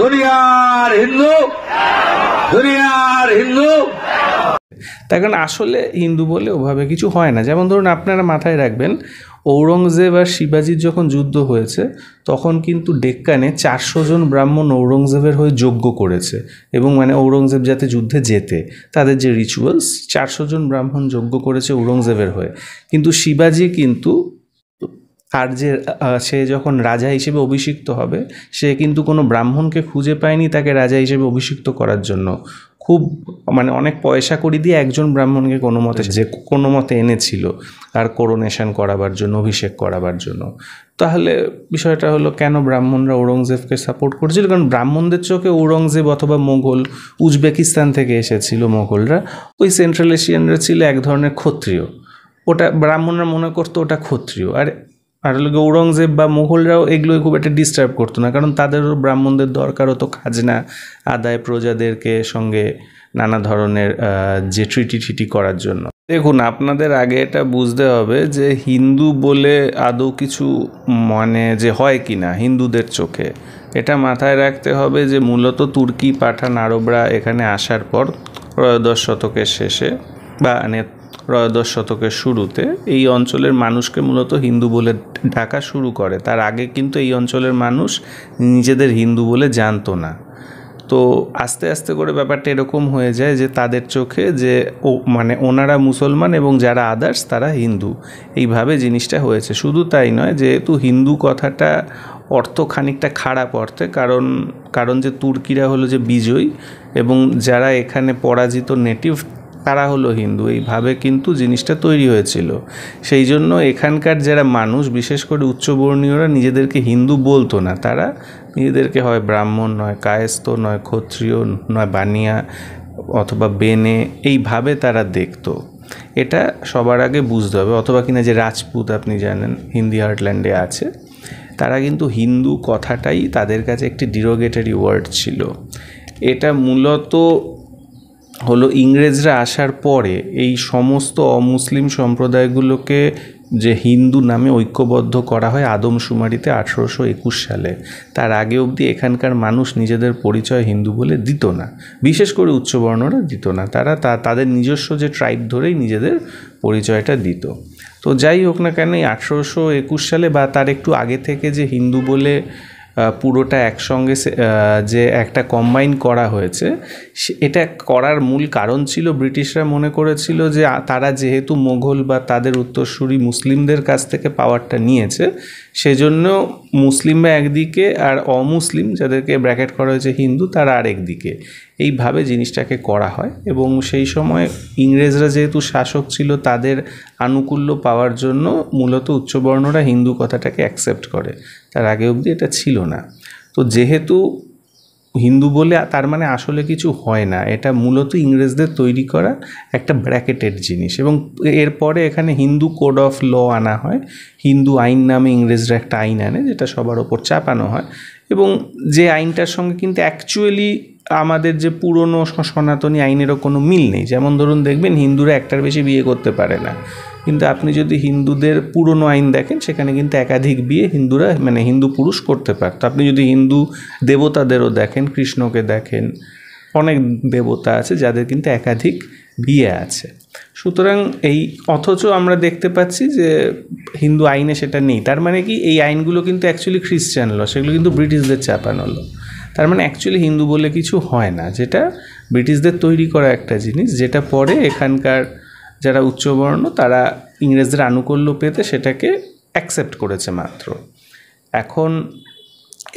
দুনিয়ার হিন্দু, দুনিয়ার হিন্দু। তার কারণ আসলে হিন্দু বলে ওভাবে কিছু হয় না। যেমন ধরুন আপনারা মাথায় রাখবেন, ঔরঙ্গজেব আর শিবাজির যখন যুদ্ধ হয়েছে তখন কিন্তু ডেক্কানে 400 জন ব্রাহ্মণ ঔরঙ্গজেবের হয়ে যজ্ঞ করেছে, এবং মানে ঔরঙ্গজেব যাতে যুদ্ধে যেতে তাদের যে রিচুয়ালস, 400 জন ব্রাহ্মণ যজ্ঞ করেছে ঔরঙ্গজেবের হয়ে। কিন্তু শিবাজি কিন্তু আর যে সে যখন রাজা হিসেবে অভিষিক্ত হবে, সে কিন্তু কোনো ব্রাহ্মণকে খুঁজে পায়নি তাকে রাজা হিসেবে অভিষিক্ত করার জন্য। খুব মানে অনেক পয়সা করি দিয়ে একজন ব্রাহ্মণকে কোনো মতে এনেছিল আর কোরোনেশন করাবার জন্য, অভিষেক করাবার জন্য। তাহলে বিষয়টা হলো কেন ব্রাহ্মণরা ঔরঙ্গজেবকে সাপোর্ট করছিল? কারণ ব্রাহ্মণদের চোখে ঔরঙ্গজেব অথবা মোগল, উজবেকিস্তান থেকে এসেছিল মোগলরা, ওই সেন্ট্রাল এশিয়ানরা ছিল এক ধরনের ক্ষত্রিয়। ওটা ব্রাহ্মণরা মনে করতো ওটা ক্ষত্রিয়। আর লোকে ঔরঙ্গজেব বা মোগলরাও এগুলো খুব একটা ডিস্টার্ব করতো না, কারণ তাদেরও ব্রাহ্মণদের দরকার হতো খাজনা আদায়, প্রজাদেরকে সঙ্গে নানা ধরনের যে ট্রিটি করার জন্য। দেখুন, আপনাদের আগে এটা বুঝতে হবে যে হিন্দু বলে আদৌ কিছু মানে যে হয় কি না হিন্দুদের চোখে, এটা মাথায় রাখতে হবে যে মূলত তুর্কি, পাঠান, আরবরা এখানে আসার পর ত্রয়োদশ শতকের শেষে বা ত্রয়োদশ শতকের শুরুতে এই অঞ্চলের মানুষকে মূলত হিন্দু বলে ডাকা শুরু করে। তার আগে কিন্তু এই অঞ্চলের মানুষ নিজেদের হিন্দু বলে জানতো না। তো আস্তে আস্তে করে ব্যাপারটা এরকম হয়ে যায় যে তাদের চোখে যে মানে ওনারা মুসলমান এবং যারা আদার্স তারা হিন্দু, এইভাবে জিনিসটা হয়েছে। শুধু তাই নয়, যেহেতু হিন্দু কথাটা অর্থ খানিকটা খারাপ অর্থে, কারণ যে তুর্কিরা হলো যে বিজয়ী এবং যারা এখানে পরাজিত নেটিভ তারা হলো হিন্দু, এইভাবে কিন্তু জিনিসটা তৈরি হয়েছিল। সেই জন্য এখানকার যারা মানুষ, বিশেষ করে উচ্চবর্ণীয়রা নিজেদেরকে হিন্দু বলতো না। তারা নিজেদেরকে হয় ব্রাহ্মণ, নয় কায়স্থ, নয় ক্ষত্রিয়, নয় বানিয়া অথবা বেনে, এইভাবে তারা দেখতো। এটা সবার আগে বুঝতে হবে। অথবা কিনা যে রাজপুত, আপনি জানেন হিন্দি হার্টল্যান্ডে আছে, তারা কিন্তু হিন্দু কথাটাই তাদের কাছে একটি ডিরোগেটরি ওয়ার্ড ছিল। এটা মূলত হলো ইংরেজরা আসার পরে এই সমস্ত অমুসলিম সম্প্রদায়গুলোকে যে হিন্দু নামে ঐক্যবদ্ধ করা হয় আদমশুমারিতে 1821 সালে। তার আগে অবধি এখানকার মানুষ নিজেদের পরিচয় হিন্দু বলে দিত না, বিশেষ করে উচ্চবর্ণরা দিত না। তারা তাদের নিজস্ব যে ট্রাইব ধরেই নিজেদের পরিচয়টা দিত। তো যাই হোক না কেন, 1821 সালে বা তার একটু আগে থেকে যে হিন্দু বলে পুরোটা একসঙ্গে যে একটা কম্বাইন করা হয়েছে, এটা করার মূল কারণ ছিল ব্রিটিশরা মনে করেছিল যে তারা যেহেতু মোগল বা তাদের উত্তরসূরি মুসলিমদের কাছ থেকে পাওয়ারটা নিয়েছে, সেজন্য মুসলিমরা একদিকে আর অমুসলিম, যাদেরকে ব্র্যাকেট করা হয়েছে হিন্দু, তারা আরেক দিকে, এইভাবে জিনিসটাকে করা হয়। এবং সেই সময় ইংরেজরা যেহেতু শাসক ছিল, তাদের আনুকূল্য পাওয়ার জন্য মূলত উচ্চবর্ণরা হিন্দু কথাটাকে অ্যাকসেপ্ট করে। তার আগে অবধি এটা ছিল না। তো যেহেতু হিন্দু বলে তার মানে আসলে কিছু হয় না, এটা মূলত ইংরেজদের তৈরি করা একটা ব্র্যাকেটেড জিনিস। এবং এরপরে এখানে হিন্দু কোড অফ ল আনা হয়, হিন্দু আইন নামে ইংরেজরা একটা আইন আনে, যেটা সবার ওপর চাপানো হয়। এবং যে আইনটার সঙ্গে কিন্তু অ্যাকচুয়ালি আমাদের যে পুরনো সনাতনী আইনেরও কোনো মিল নেই। যেমন ধরুন দেখবেন হিন্দুরা একটার বেশি বিয়ে করতে পারে না, কিন্তু আপনি যদি হিন্দুদের পুরনো আইন দেখেন, সেখানে কিন্তু একাধিক বিয়ে হিন্দুরা মানে হিন্দু পুরুষ করতে পারত। আপনি যদি হিন্দু দেবতাদেরও দেখেন, কৃষ্ণকে দেখেন, অনেক দেবতা আছে যাদের কিন্তু একাধিক বিয়ে আছে। সুতরাং অথচ আমরা দেখতে পাচ্ছি যে হিন্দু আইনে সেটা নেই। তার মানে কি, এই আইনগুলো কিন্তু অ্যাকচুয়ালি খ্রিশ্চান ল, সেগুলো কিন্তু ব্রিটিশদের চাপানো ল। তার মানে অ্যাকচুয়ালি হিন্দু বলে কিছু হয় না, যেটা ব্রিটিশদের তৈরি করা একটা জিনিস, যেটা পরে এখানকার যারা উচ্চবর্ণ তারা ইংরেজদের আনুকূল্য পেতে সেটাকে অ্যাকসেপ্ট করেছে মাত্র। এখন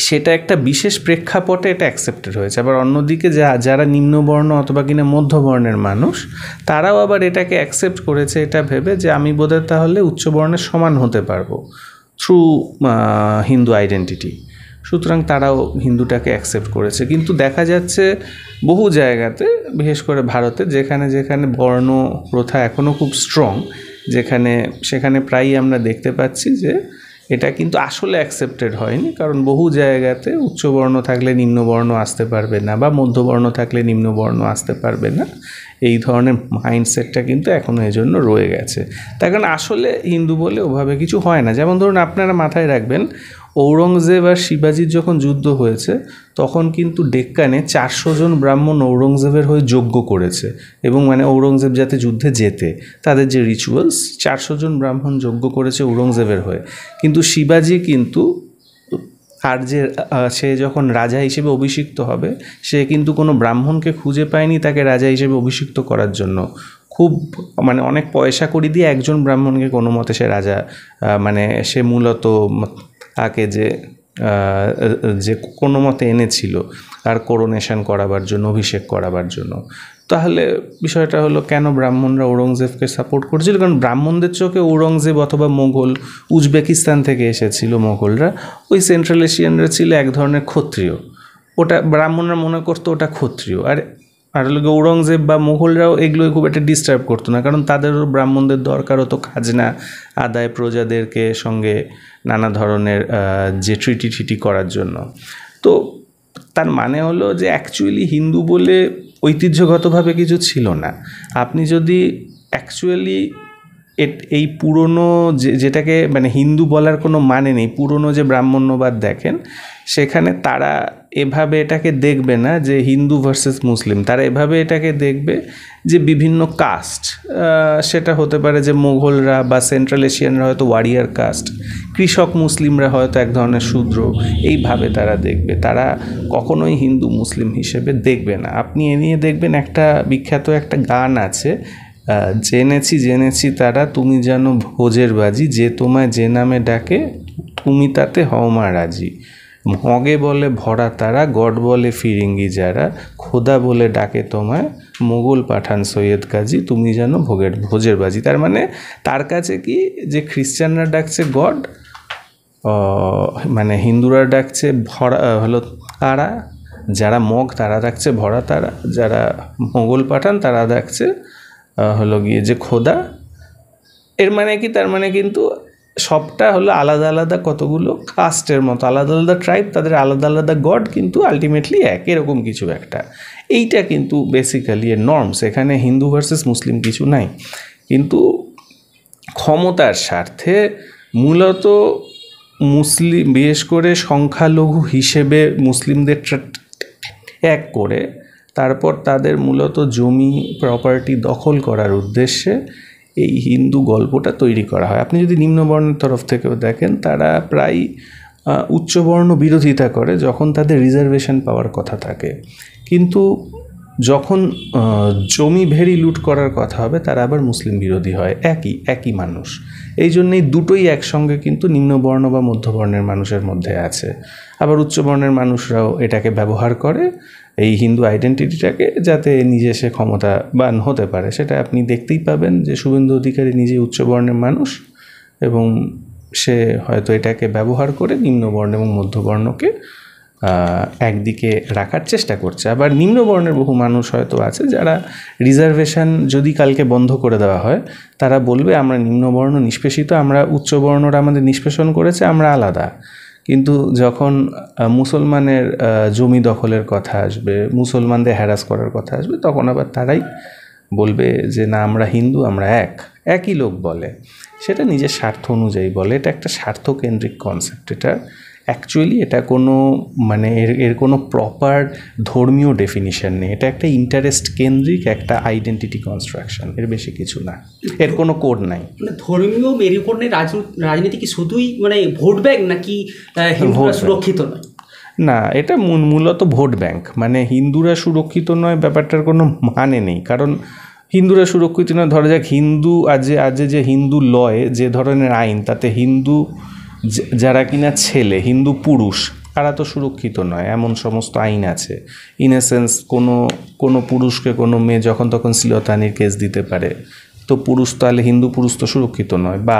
সেটা একটা বিশেষ প্রেক্ষাপটে এটা অ্যাকসেপ্টেড হয়েছে। আবার অন্যদিকে যারা নিম্নবর্ণ অথবা কিনা মধ্যবর্ণের মানুষ, তারাও আবার এটাকে অ্যাকসেপ্ট করেছে এটা ভেবে যে আমি বোধহয় তাহলে উচ্চবর্ণের সমান হতে পারবো থ্রু হিন্দু আইডেন্টিটি। সুতরাং তারাও হিন্দুটাকে অ্যাকসেপ্ট করেছে। কিন্তু দেখা যাচ্ছে বহু জায়গাতে, বিশেষ করে ভারতে, যেখানে বর্ণ প্রথা এখনও খুব স্ট্রং, সেখানে প্রায়ই আমরা দেখতে পাচ্ছি যে এটা কিন্তু আসলে অ্যাকসেপ্টেড হয়নি। কারণ বহু জায়গাতে উচ্চবর্ণ থাকলে নিম্নবর্ণ আসতে পারবে না, বা মধ্যবর্ণ থাকলে নিম্নবর্ণ আসতে পারবে না, এই ধরনের মাইন্ডসেটটা কিন্তু এখনও এজন্য রয়ে গেছে। তার কারণ আসলে হিন্দু বলে ওভাবে কিছু হয় না। যেমন ধরুন আপনারা মাথায় রাখবেন, ঔরঙ্গজেব আর শিবাজির যখন যুদ্ধ হয়েছে তখন কিন্তু ডেক্কানে 400 জন ব্রাহ্মণ ঔরঙ্গজেবের হয়ে যজ্ঞ করেছে, এবং মানে ঔরঙ্গজেব যাতে যুদ্ধে যেতে তাদের যে রিচুয়ালস, 400 জন ব্রাহ্মণ যজ্ঞ করেছে ঔরঙ্গজেবের হয়ে। কিন্তু শিবাজি কিন্তু আর যে সে যখন রাজা হিসেবে অভিষিক্ত হবে সে কিন্তু কোনো ব্রাহ্মণকে খুঁজে পায়নি তাকে রাজা হিসেবে অভিষিক্ত করার জন্য। খুব মানে অনেক পয়সা করি দিয়ে একজন ব্রাহ্মণকে কোনো মতে সে রাজা, মানে সে মূলত তাকে যে কোনো মতে এনেছিল আর কোরোনেশন করাবার জন্য, অভিষেক করাবার জন্য। তাহলে বিষয়টা হলো কেন ব্রাহ্মণরা ঔরঙ্গজেবকে সাপোর্ট করেছিল? কারণ ব্রাহ্মণদের চোখে ঔরঙ্গজেব অথবা মোগল, উজবেকিস্তান থেকে এসেছিল মোগলরা, ওই সেন্ট্রাল এশিয়ানরা ছিল এক ধরনের ক্ষত্রিয়, ওটা ব্রাহ্মণরা মনে করতো ওটা ক্ষত্রিয়। আর লোকে ঔরঙ্গজেব বা মোগলরাও এগুলো খুব একটা ডিস্টার্ব করতো না, কারণ তাদেরও ব্রাহ্মণদের দরকার হতো খাজনা আদায়, প্রজাদেরকে সঙ্গে নানা ধরনের যে ট্রিটি করার জন্য। তো তার মানে হলো যে অ্যাকচুয়ালি হিন্দু বলে ঐতিহ্যগতভাবে কিছু ছিল না। আপনি যদি অ্যাকচুয়ালি এই পুরনো যেটাকে মানে হিন্দু বলার কোনো মানে নেই, পুরনো যে ব্রাহ্মণ্যবাদ দেখেন সেখানে তারা এভাবে এটাকে দেখবে না যে হিন্দু ভার্সেস মুসলিম, তারা এভাবে এটাকে দেখবে যে বিভিন্ন কাস্ট, সেটা হতে পারে যে মোগলরা বা সেন্ট্রাল এশিয়ানরা হয়তো ওয়ারিয়ার কাস্ট, কৃষক মুসলিমরা হয়তো এক ধরনের শূদ্র, এইভাবে তারা দেখবে। তারা কখনোই হিন্দু মুসলিম হিসেবে দেখবে না। আপনি এ নিয়ে দেখবেন একটা বিখ্যাত একটা গান আছে, জেনেছি তারা তুমি জানো ভোজের বাজি, যে তোমায় যে নামে ডাকে তুমি তাতে হও মা রাজি, মগে বলে ভরা তারা, গড বলে ফিরিঙ্গি যারা, খোদা বলে ডাকে তোমায় মোগল পাঠান সৈয়দ কাজী, তুমি জানো ভোজের বাজি। তার মানে তার কাছে কি যে খ্রিস্টানরা ডাকছে গড, মানে হিন্দুরা ডাকছে ভরা হলো তারা, যারা মগ তারা ডাকছে ভরা তারা, যারা মোগল পাঠান তারা ডাকছে হলো গিয়ে যে খোদা। এর মানে কি? তার মানে কিন্তু সবটা হলো আলাদা আলাদা কতগুলো কাস্টের মতো, আলাদা আলাদা ট্রাইব, তাদের আলাদা আলাদা গড, কিন্তু আলটিমেটলি এক, এরকম কিছু একটা। এইটা কিন্তু বেসিক্যালি এর নর্মস। এখানে হিন্দু ভার্সেস মুসলিম কিছু নাই। কিন্তু ক্ষমতার স্বার্থে মূলত মুসলিম, বিশেষ করে সংখ্যালঘু হিসেবে মুসলিমদের এক করে তারপর তাদের মূলত জমি প্রপার্টি দখল করার উদ্দেশ্যে এই হিন্দু গল্পটা তৈরি করা হয়। আপনি যদি নিম্নবর্ণের তরফ থেকেও দেখেন, তারা প্রায় উচ্চবর্ণ বিরোধিতা করে যখন তাদের রিজার্ভেশন পাওয়ার কথা থাকে, কিন্তু যখন জমি ভেড়ি লুট করার কথা হবে তারা আবার মুসলিম বিরোধী হয়। একই মানুষ। এই জন্যেই দুটোই একসঙ্গে কিন্তু নিম্নবর্ণ বা মধ্যবর্ণের মানুষের মধ্যে আছে। আবার উচ্চবর্ণের মানুষরাও এটাকে ব্যবহার করে এই হিন্দু আইডেন্টিটিটাকে, যাতে নিজে সে ক্ষমতাবান হতে পারে। সেটা আপনি দেখতেই পাবেন যে শুভেন্দু অধিকারী নিজে উচ্চবর্ণের মানুষ এবং সে হয়তো এটাকে ব্যবহার করে নিম্নবর্ণ এবং মধ্যবর্ণকে একদিকে রাখার চেষ্টা করছে। আবার নিম্নবর্ণের বহু মানুষ হয়তো আছে যারা রিজার্ভেশন যদি কালকে বন্ধ করে দেওয়া হয় তারা বলবে আমরা নিম্নবর্ণ নিষ্পেষিত, আমরা উচ্চবর্ণরা আমাদের নিষ্পেষণ করেছে, আমরা আলাদা। কিন্তু যখন মুসলমানের জমি দখলের কথা আসবে, মুসলমানদের হ্যারাস করার কথা আসবে, তখন আবার তারাই বলবে যে না আমরা হিন্দু, আমরা একই লোক বলে। সেটা নিজের স্বার্থ অনুযায়ী বলে। এটা একটা স্বার্থকেন্দ্রিক কনসেপ্ট। এটা অ্যাকচুয়ালি এটা কোনো মানে এর কোনো প্রপার ধর্মীয় ডেফিনিশন নেই। এটা একটা ইন্টারেস্ট কেন্দ্রিক একটা আইডেন্টিটি কনস্ট্রাকশন, এর বেশি কিছু না। এর কোনো কোড নাই। মানে ধর্মীয় মেরুকরণের রাজনীতি কি শুধুই মানে ভোট ব্যাংক, নাকি হিন্দুরা সুরক্ষিত নয়? না, এটা মূলত ভোট ব্যাংক। মানে হিন্দুরা সুরক্ষিত নয় ব্যাপারটার কোনো মানে নেই। কারণ হিন্দুরা সুরক্ষিত নয়, ধরা যাক হিন্দু আজে যে হিন্দু লয়ে যে ধরনের আইন, তাতে হিন্দু যারা কিনা ছেলে, হিন্দু পুরুষ, তারা তো সুরক্ষিত নয়। এমন সমস্ত আইন আছে। ইন এ সেন্স কোনো পুরুষকে কোনো মেয়ে যখন তখন শ্লীলতাহানির কেস দিতে পারে, তো পুরুষ, তাহলে হিন্দু পুরুষ তো সুরক্ষিত নয়। বা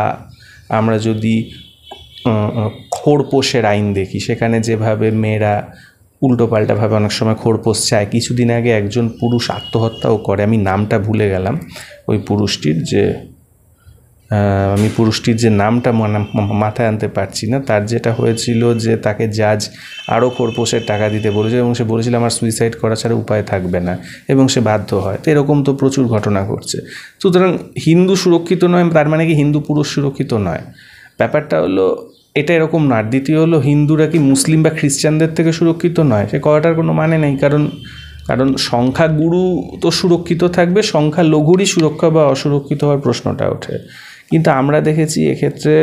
আমরা যদি খোরপোশের আইন দেখি, সেখানে যেভাবে মেয়েরা উল্টোপাল্টাভাবে অনেক সময় খোরপোশ চায়। কিছুদিন আগে একজন পুরুষ আত্মহত্যাও করে, আমি নামটা ভুলে গেলাম ওই পুরুষটির, আমি পুরুষটির যে নামটা মাথায় আনতে পারছি না। তার যেটা হয়েছিল যে তাকে জাজ আরও খোরপোশের টাকা দিতে বলেছে এবং সে বলেছিল আমার সুইসাইড করা ছাড়া উপায় থাকবে না, এবং সে বাধ্য হয়। তো এরকম তো প্রচুর ঘটনা ঘটছে। সুতরাং হিন্দু সুরক্ষিত নয় তার মানে কি হিন্দু পুরুষ সুরক্ষিত নয়? ব্যাপারটা হলো এটা এরকম না। দ্বিতীয় হলো, হিন্দুরা কি মুসলিম বা খ্রিস্টানদের থেকে সুরক্ষিত নয়, সে কথাটার কোনো মানে নেই। কারণ সংখ্যাগুরু তো সুরক্ষিত থাকবে, সংখ্যালঘুরই সুরক্ষা বা অসুরক্ষিত হওয়ার প্রশ্নটা ওঠে। কিন্তু আমরা দেখেছি এক্ষেত্রে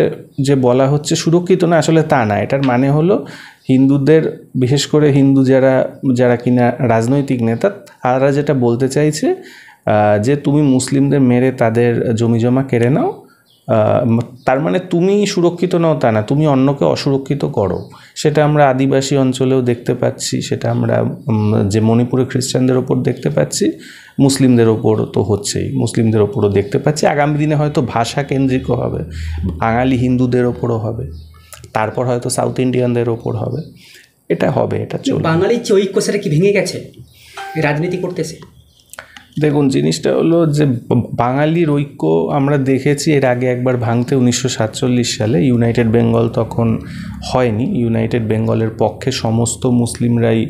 যে বলা হচ্ছে সুরক্ষিত না, আসলে তা না। এটার মানে হলো হিন্দুদের, বিশেষ করে হিন্দু যারা কিনা রাজনৈতিক নেতা, তারা যেটা বলতে চাইছে যে তুমি মুসলিমদের মেরে তাদের জমিজমা কেড়ে নাও, তার মানে তুমি সুরক্ষিত নাও তা না, তুমি অন্যকে অসুরক্ষিত করো। সেটা আমরা আদিবাসী অঞ্চলেও দেখতে পাচ্ছি, সেটা আমরা যে মণিপুরে খ্রিস্টানদের ওপর দেখতে পাচ্ছি, মুসলিমদের ওপর তো হচ্ছেই, মুসলিমদের ওপরও দেখতে পাচ্ছি। আগামী দিনে হয়তো ভাষা কেন্দ্রিকও হবে, বাঙালি হিন্দুদের ওপরও হবে, তারপর হয়তো সাউথ ইন্ডিয়ানদের ওপর হবে। এটা হবে, এটা চলবে। বাঙালির যে ঐক্য সেটা কি ভেঙে গেছে রাজনীতি করতেছে? দেখুন, জিনিসটা হলো যে বাঙালির ঐক্য আমরা দেখেছি এর আগে একবার ভাঙতে 1947 সালে। ইউনাইটেড বেঙ্গল তখন হয়নি। ইউনাইটেড বেঙ্গলের পক্ষে সমস্ত মুসলিমরাই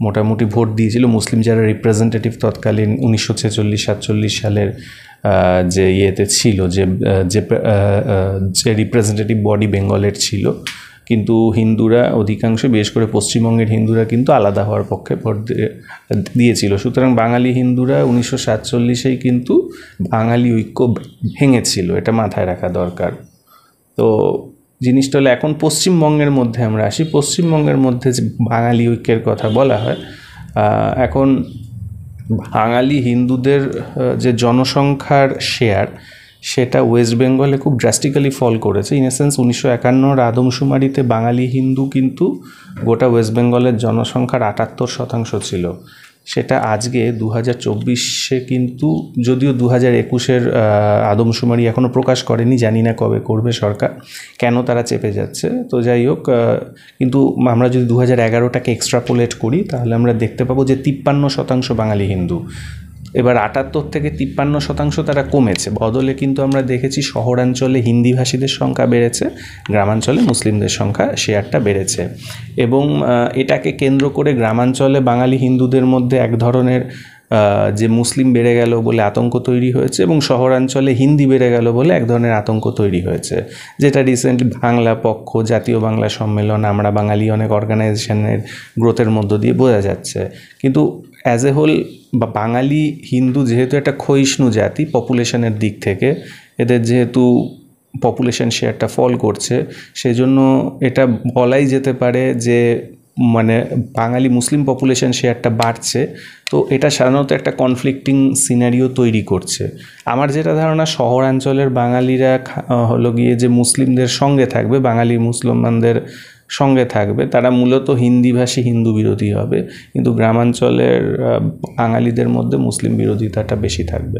মোটামুটি ভোট দিয়েছিল, মুসলিম যারা রিপ্রেজেন্টেটিভ তৎকালীন 1946-47 সালের যে ইয়েতে ছিল, যে রিপ্রেজেন্টেটিভ বডি বেঙ্গলের ছিল। কিন্তু হিন্দুরা অধিকাংশ, বিশেষ করে পশ্চিমবঙ্গের হিন্দুরা কিন্তু আলাদা হওয়ার পক্ষে ভোট দিয়েছিল। সুতরাং বাঙালি হিন্দুরা 1947-এই কিন্তু বাঙালি ঐক্য ভেঙেছিল, এটা মাথায় রাখা দরকার। তো জিনিসটা হলো, এখন পশ্চিমবঙ্গের মধ্যে আমরা আসি। পশ্চিমবঙ্গের মধ্যে যে বাঙালি ঐক্যের কথা বলা হয়, এখন বাঙালি হিন্দুদের যে জনসংখ্যার শেয়ার, সেটা ওয়েস্ট বেঙ্গলে খুব ড্রাস্টিক্যালি ফল করেছে। ইন এ সেন্স 1951 আদমশুমারিতে বাঙালি হিন্দু কিন্তু গোটা ওয়েস্ট বেঙ্গলের জনসংখ্যার 78% ছিল। সেটা আজকে 2024-এ কিন্তু, যদিও 2021-এর আদমশুমারি এখনও প্রকাশ করেনি, জানি না কবে করবে সরকার, কেন তারা চেপে যাচ্ছে। তো যাই হোক, কিন্তু আমরা যদি 2011টাকে এক্সট্রাপোলেট করি, তাহলে আমরা দেখতে পাবো যে 53% বাঙালি হিন্দু। এবার 78 থেকে 53% তারা কমেছে। বদলে কিন্তু আমরা দেখেছি শহরাঞ্চলে হিন্দিভাষীদের সংখ্যা বেড়েছে, গ্রামাঞ্চলে মুসলিমদের সংখ্যা শেয়ারটা বেড়েছে। এবং এটাকে কেন্দ্র করে গ্রামাঞ্চলে বাঙালি হিন্দুদের মধ্যে এক ধরনের যে মুসলিম বেড়ে গেল বলে আতঙ্ক তৈরি হয়েছে, এবং শহরাঞ্চলে হিন্দি বেড়ে গেল বলে এক ধরনের আতঙ্ক তৈরি হয়েছে, যেটা রিসেন্টলি বাংলা পক্ষ, জাতীয় বাংলা সম্মেলন, আমরা বাঙালি অনেক অর্গানাইজেশনের গ্রোথের মধ্য দিয়ে বোঝা যাচ্ছে। কিন্তু অ্যাজ এ হোল বাঙালি হিন্দু যেহেতু একটা ক্ষয়িষ্ণু জাতি পপুলেশনের দিক থেকে, এদের যেহেতু পপুলেশন শেয়ারটা ফল করছে, সেজন্য এটা বলাই যেতে পারে যে মানে বাঙালি মুসলিম পপুলেশন শেয়ারটা বাড়ছে। তো এটা সাধারণত একটা কনফ্লিক্টিং সিনারিও তৈরি করছে। আমার যেটা ধারণা, শহরাঞ্চলের বাঙালিরা হলো গিয়ে যে মুসলিমদের সঙ্গে থাকবে, বাঙালি মুসলমানদের সঙ্গে থাকবে, তারা মূলত হিন্দিভাষী হিন্দু বিরোধী হবে। কিন্তু গ্রামাঞ্চলের বাঙালিদের মধ্যে মুসলিম বিরোধিতাটা বেশি থাকবে।